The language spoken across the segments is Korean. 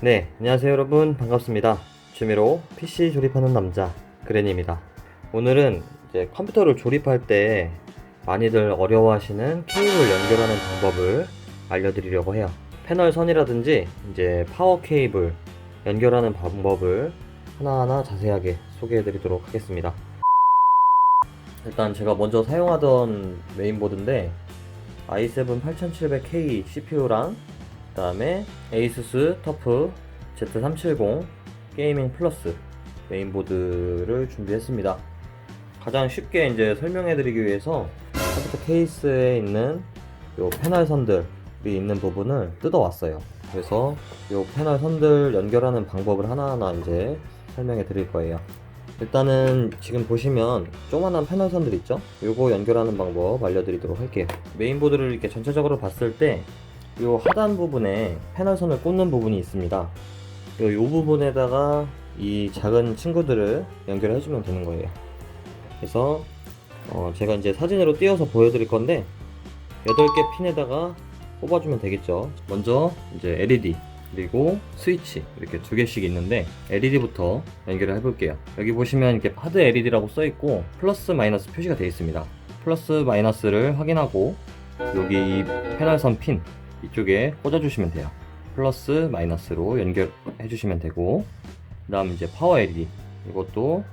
네, 안녕하세요 여러분, 반갑습니다. 취미로 PC 조립하는 남자 그랜입니다. 오늘은 이제 컴퓨터를 조립할 때 많이들 어려워하시는 케이블 연결하는 방법을 알려드리려고 해요. 패널 선이라든지 이제 파워 케이블 연결하는 방법을 하나하나 자세하게 소개해드리도록 하겠습니다. 일단 제가 먼저 사용하던 메인보드인데 i7 8700K CPU랑 그 다음에 ASUS 터프 Z370 게이밍 플러스 메인보드를 준비했습니다. 가장 쉽게 이제 설명해드리기 위해서 컴퓨터 케이스에 있는 요 패널 선들이 있는 부분을 뜯어왔어요. 그래서 요 패널 선들 연결하는 방법을 하나하나 이제 설명해 드릴 거예요. 일단은 지금 보시면 조그만한 패널 선들 있죠? 요거 연결하는 방법 알려드리도록 할게요. 메인보드를 이렇게 전체적으로 봤을 때 요 하단 부분에 패널 선을 꽂는 부분이 있습니다. 요 부분에다가 이 작은 친구들을 연결해 주면 되는 거예요. 그래서 제가 이제 사진으로 띄워서 보여드릴 건데 8개 핀에다가 꼽아주면 되겠죠. 먼저 이제 LED 그리고 스위치 이렇게 2개씩 있는데 LED부터 연결을 해볼게요. 여기 보시면 이렇게 하드 LED라고 써있고 플러스 마이너스 표시가 되어 있습니다. 플러스 마이너스를 확인하고 여기 이 패널선 핀 이쪽에 꽂아주시면 돼요. 플러스 마이너스로 연결해 주시면 되고, 그 다음 이제 파워 LED 이것도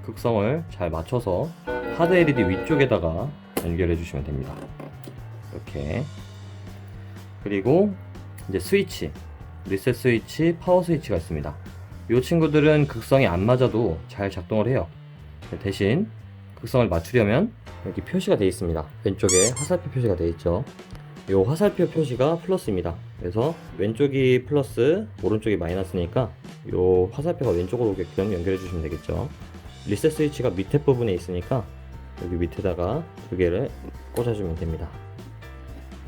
극성을 잘 맞춰서 하드 LED 위쪽에다가 연결해 주시면 됩니다. 이렇게. 그리고 이제 스위치, 리셋 스위치, 파워 스위치가 있습니다. 이 친구들은 극성이 안 맞아도 잘 작동을 해요. 대신 극성을 맞추려면 여기 표시가 되어 있습니다. 왼쪽에 화살표 표시가 되어 있죠. 이 화살표 표시가 플러스입니다. 그래서 왼쪽이 플러스, 오른쪽이 마이너스니까 이 화살표가 왼쪽으로 오게끔 연결해 주시면 되겠죠. 리셋 스위치가 밑에 부분에 있으니까 여기 밑에다가 2개를 꽂아주면 됩니다.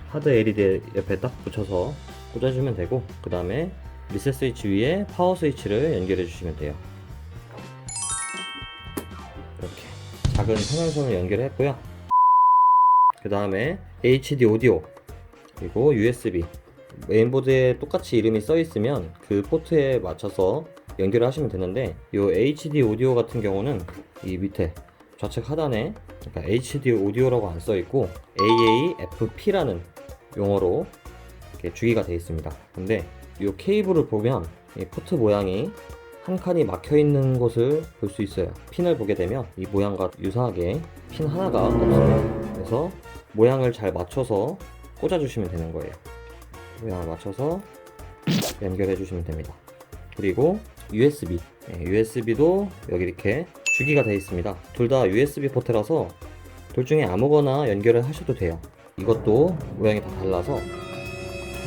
하드 LED 옆에 딱 붙여서 꽂아주면 되고, 그 다음에 리셋 스위치 위에 파워 스위치를 연결해 주시면 돼요. 이렇게 작은 패널선을 연결했고요. 그 다음에 HD 오디오 그리고 USB 메인보드에 똑같이 이름이 써 있으면 그 포트에 맞춰서 연결을 하시면 되는데, 이 HD 오디오 같은 경우는 이 밑에 좌측 하단에 그러니까 HD 오디오라고 안 써 있고 AAFP라는 용어로 이렇게 주기가 되어 있습니다. 근데 이 케이블을 보면 이 포트 모양이 한 칸이 막혀 있는 것을 볼 수 있어요. 핀을 보게 되면 이 모양과 유사하게 핀 하나가 없습니다. 그래서 모양을 잘 맞춰서 꽂아주시면 되는 거예요. 모양을 맞춰서 연결해 주시면 됩니다. 그리고 USB, USB도 여기 이렇게 주기가 되어 있습니다. 둘 다 USB 포트라서 둘 중에 아무거나 연결을 하셔도 돼요. 이것도 모양이 다 달라서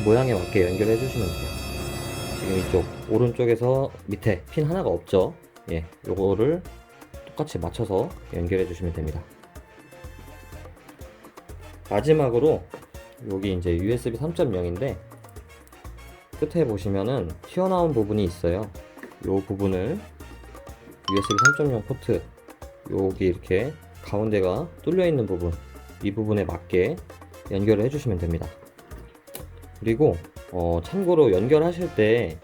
모양에 맞게 연결해 주시면 돼요. 지금 이쪽 오른쪽에서 밑에 핀 하나가 없죠. 요거를 똑같이 맞춰서 연결해 주시면 됩니다. 마지막으로 여기 이제 USB 3.0인데 끝에 보시면은 튀어나온 부분이 있어요. 요 부분을 USB 3.0 포트 여기 이렇게 가운데가 뚫려 있는 부분, 이 부분에 맞게 연결을 해주시면 됩니다. 그리고 참고로 연결하실 때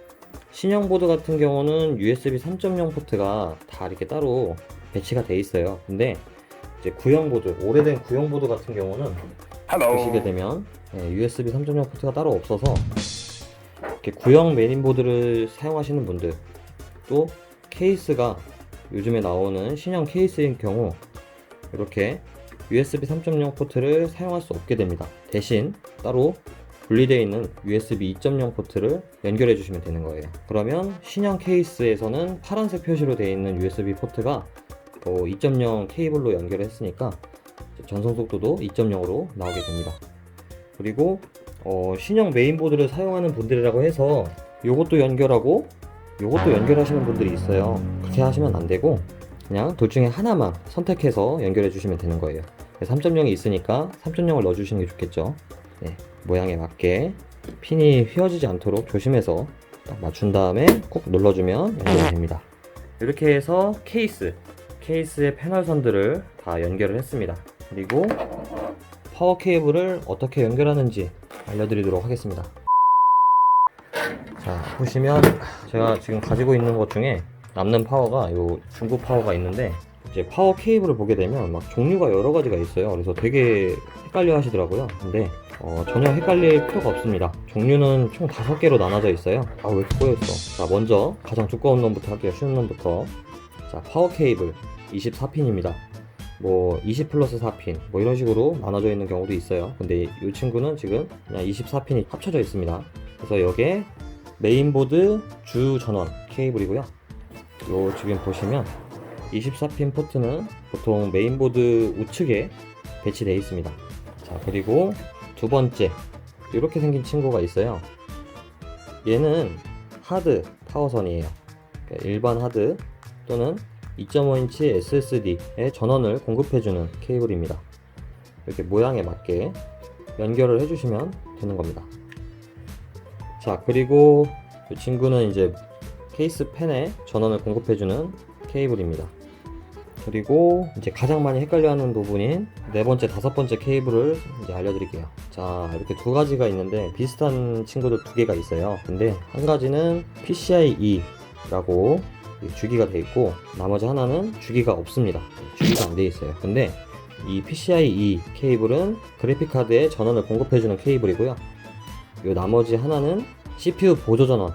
신형 보드 같은 경우는 USB 3.0 포트가 다 이렇게 따로 배치가 돼 있어요. 근데 이제 구형 보드, 오래된 구형 보드 같은 경우는 보시게 되면 USB 3.0 포트가 따로 없어서 이렇게 구형 메인보드를 사용하시는 분들, 또 케이스가 요즘에 나오는 신형 케이스인 경우 이렇게 USB 3.0 포트를 사용할 수 없게 됩니다. 대신 따로 분리되어 있는 USB 2.0 포트를 연결해 주시면 되는 거예요. 그러면 신형 케이스에서는 파란색 표시로 되어 있는 USB 포트가 2.0 케이블로 연결했으니까 전송 속도도 2.0으로 나오게 됩니다. 그리고 신형 메인보드를 사용하는 분들이라고 해서 요것도 연결하고 요것도 연결하시는 분들이 있어요. 그렇게 하시면 안 되고 그냥 둘 중에 하나만 선택해서 연결해 주시면 되는 거예요. 3.0이 있으니까 3.0을 넣어 주시는 게 좋겠죠. 모양에 맞게 핀이 휘어지지 않도록 조심해서 딱 맞춘 다음에 꾹 눌러주면 연결이 됩니다. 이렇게 해서 케이스의 패널 선들을 다 연결을 했습니다. 그리고 파워 케이블을 어떻게 연결하는지 알려드리도록 하겠습니다. 자, 보시면 제가 지금 가지고 있는 것 중에 남는 파워가 요 중고 파워가 있는데, 이제 파워 케이블을 보게 되면 막 종류가 여러 가지가 있어요. 그래서 되게 헷갈려 하시더라고요. 근데 전혀 헷갈릴 필요가 없습니다. 종류는 총 5개로 나눠져 있어요. 아, 왜 이렇게 꼬였어? 자, 먼저 가장 두꺼운 놈부터 할게요. 쉬운 놈부터. 자, 파워 케이블 24핀입니다. 뭐 20 플러스 4핀 뭐 이런 식으로 나눠져 있는 경우도 있어요. 근데 이 친구는 지금 그냥 24핀이 합쳐져 있습니다. 그래서 여기에 메인보드 주 전원 케이블이고요. 요 지금 보시면 24핀 포트는 보통 메인보드 우측에 배치되어 있습니다. 자, 그리고 두 번째 이렇게 생긴 친구가 있어요. 얘는 하드 파워선이에요. 그러니까 일반 하드 또는 2.5인치 SSD에 전원을 공급해주는 케이블입니다. 이렇게 모양에 맞게 연결을 해주시면 되는 겁니다. 자, 그리고 이 친구는 이제 케이스 팬에 전원을 공급해주는 케이블입니다. 그리고 이제 가장 많이 헷갈려하는 부분인 네 번째, 다섯 번째 케이블을 이제 알려드릴게요. 자, 이렇게 두 가지가 있는데 비슷한 친구도 두 개가 있어요. 근데 한 가지는 PCIe 라고 주기가 돼 있고, 나머지 하나는 주기가 없습니다. 주기가 안 돼 있어요. 근데 이 PCIe 케이블은 그래픽카드에 전원을 공급해주는 케이블이고요. 요 나머지 하나는 CPU 보조 전원,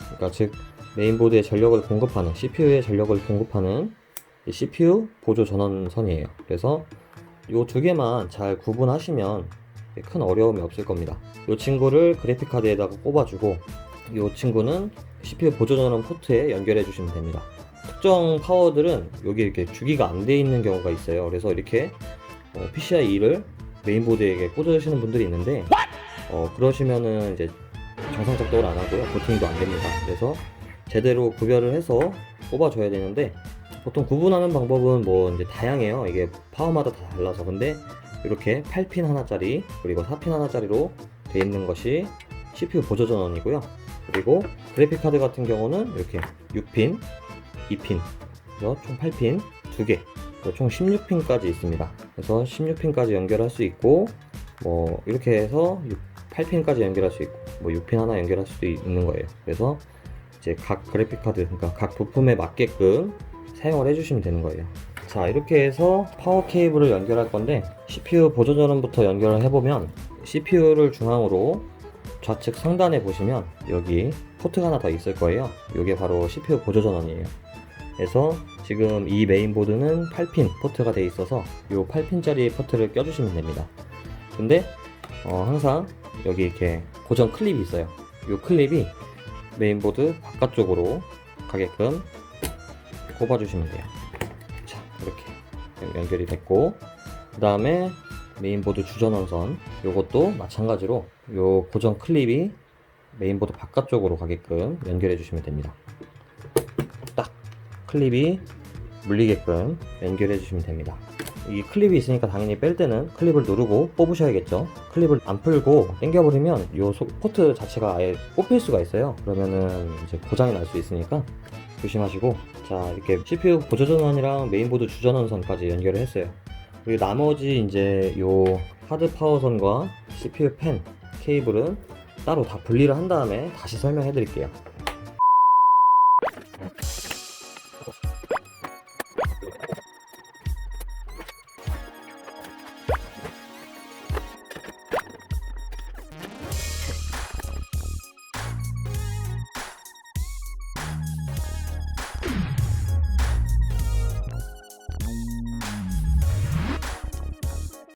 그러니까 즉 메인보드에 전력을 공급하는, CPU에 전력을 공급하는 CPU 보조 전원선이에요. 그래서 요 두 개만 잘 구분하시면 큰 어려움이 없을 겁니다. 요 친구를 그래픽카드에다가 꼽아주고, 요 친구는 CPU 보조 전원 포트에 연결해 주시면 됩니다. 특정 파워들은 여기 이렇게 주기가 안 돼 있는 경우가 있어요. 그래서 이렇게 PCIe를 메인보드에 꽂으시는 분들이 있는데, 그러시면은 이제 정상 작동을 안 하고요. 부팅도 안 됩니다. 그래서 제대로 구별을 해서 꼽아줘야 되는데, 보통 구분하는 방법은 뭐 이제 다양해요. 이게 파워마다 다 달라서. 근데 이렇게 8핀 하나짜리 그리고 4핀 하나짜리로 돼 있는 것이 CPU 보조 전원이고요. 그리고 그래픽카드 같은 경우는 이렇게 6핀, 2핀, 그래서 총 8핀 2개, 총 16핀까지 있습니다. 그래서 16핀까지 연결할 수 있고, 뭐 이렇게 해서 8핀까지 연결할 수 있고, 뭐 6핀 하나 연결할 수도 있는 거예요. 그래서 이제 각 그래픽카드, 그러니까 각 부품에 맞게끔 사용을 해주시면 되는 거예요. 자, 이렇게 해서 파워 케이블을 연결할 건데, CPU 보조 전원부터 연결을 해보면 CPU를 중앙으로 좌측 상단에 보시면 여기 포트가 하나 더 있을 거예요. 이게 바로 CPU 보조 전원이에요. 그래서 지금 이 메인보드는 8핀 포트가 돼 있어서 이 8핀짜리 포트를 껴주시면 됩니다. 근데 항상 여기 이렇게 고정 클립이 있어요. 이 클립이 메인보드 바깥쪽으로 가게끔 꼽아주시면 돼요. 자, 이렇게 연결이 됐고, 그 다음에 메인보드 주전원선, 요것도 마찬가지로 요 고정 클립이 메인보드 바깥쪽으로 가게끔 연결해 주시면 됩니다. 딱 클립이 물리게끔 연결해 주시면 됩니다. 이 클립이 있으니까 당연히 뺄 때는 클립을 누르고 뽑으셔야겠죠. 클립을 안 풀고 당겨버리면 요 포트 자체가 아예 꼽힐 수가 있어요. 그러면은 이제 고장이 날 수 있으니까 조심하시고. 자, 이렇게 CPU 보조 전원이랑 메인보드 주전원선까지 연결을 했어요. 그리고 나머지 이제 요 하드 파워선과 CPU 펜 케이블은 따로 다 분리를 한 다음에 다시 설명해 드릴게요.